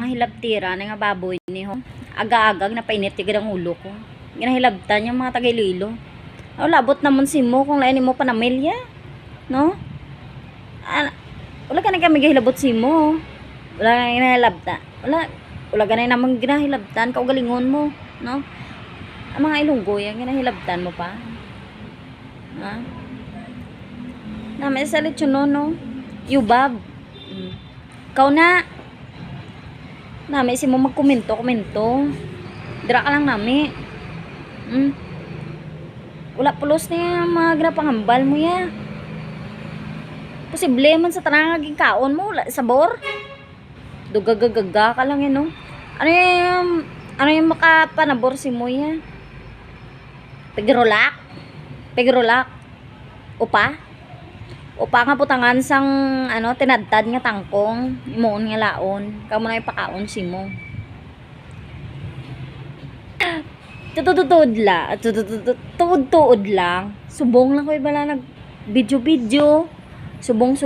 hilabtira na nga baboy ni ho. Aga-agag na painit tigid ang ulo ko. Ginahilabtan yung mga taga-Iloilo. Oh, labot naman si mo kung lain mo panamilya. No? Wala ka na kami gahilabot si mo. Wala ka na ginahilabtan. Wala ka na naman ginahilabtan. Kaugalingon mo. No? Ang mga Ilonggo yan, ginahilabtan mo pa. Ha? May salit yun no? Yubab. Ikaw na. May si mo magkomento. Dira ka lang nami. Wala pulos na yung mga ginapangambal mo ya. Posible man sa tanangaging kaon mo. Wala sabor. Dugagagaga ka lang yun no? Ano yung makapanabor si mo ya? Pegirolak. Upa nga putangan sang tinadtad nga tangkong imoon nga laon. Kamo na ipakaon si mo. Tuod lang. Subong lang ko bala nag video. Subong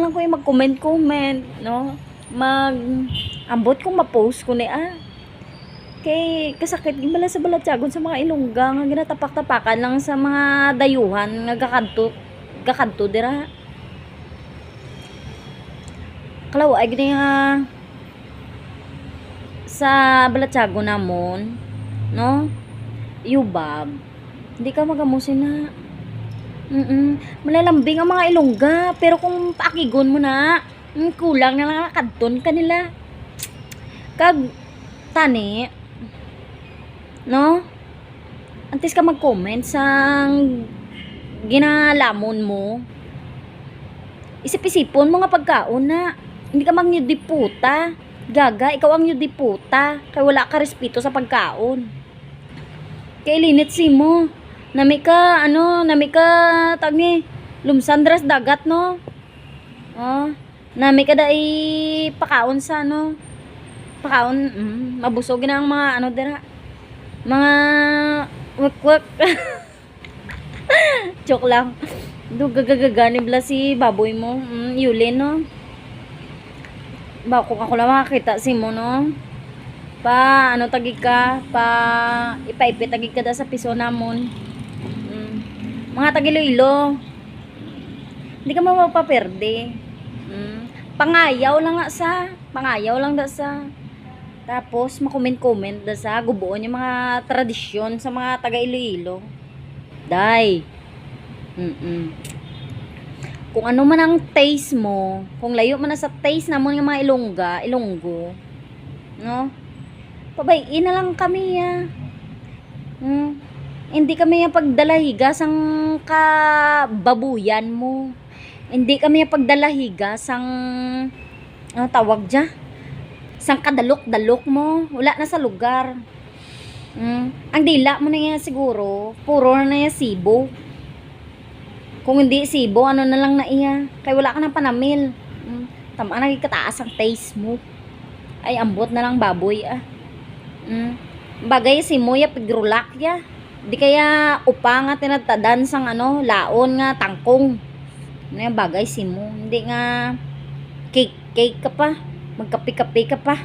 lang ko mag-comment, no? Ambot kong ma-post ko ni Kay kasakit gimbala sa Balatyagon sa mga Ilongga nga ginatapak-tapakan lang sa mga dayuhan nga gakanto dira. Kalaw ay gini nga sa Balatyagon namon, no? Yubab. Hindi ka magamusin na. Malalambing ang mga Ilongga, pero kung paakigon mo na, kulang na lang kadton kanila. Kag tani, no? Antes ka mag-comment sa ginalamon mo. Isip-isipon mo nga pagkaon na. Hindi ka magnyudiputa. Gaga, ikaw ang nyudiputa. Kaya wala ka respeto sa pagkaon. Kaya linit si mo. Nami ka tagni, lumsandras dagat, no? Nami ka dai pakaon sa pakaon, mabusog na ang mga dira. Mga wak. Joke lang. Gagagani bla si baboy mo. Yulin, no? Kung ako lang makakita si mo, no? Tagig ka? Ipaipit tagig ka da sa piso namon. Mga taga-Iloilo. Hindi ka mapaperde. Pangayaw lang da sa. Tapos, makomment da sa gubuon yung mga tradisyon sa mga taga-Iloilo. Day. Kung ano man ang taste mo, kung layo man na sa taste namon ng mga Ilonggo, no? Pabayin na lang kami ya. Hindi kami yung pagdalahiga sang kababuyan mo. Hindi kami yung pagdalahiga sang tawag dya? Sang kadalok-dalok mo. Wala na sa lugar. Ang dila mo na yan siguro, puro na yan Cebu. Kung hindi Cebu, ano na lang na iya. Kaya wala ka ng panamil. Tama na kataas ang taste mo. Ay, ambot na lang baboy Bagay si mo ya pigrulak ya. Di kaya upa nga tinatadan sang laon nga tangkong. Ano yung bagay si mo. Hindi nga cake ka pa. Magkape-kape ka pa.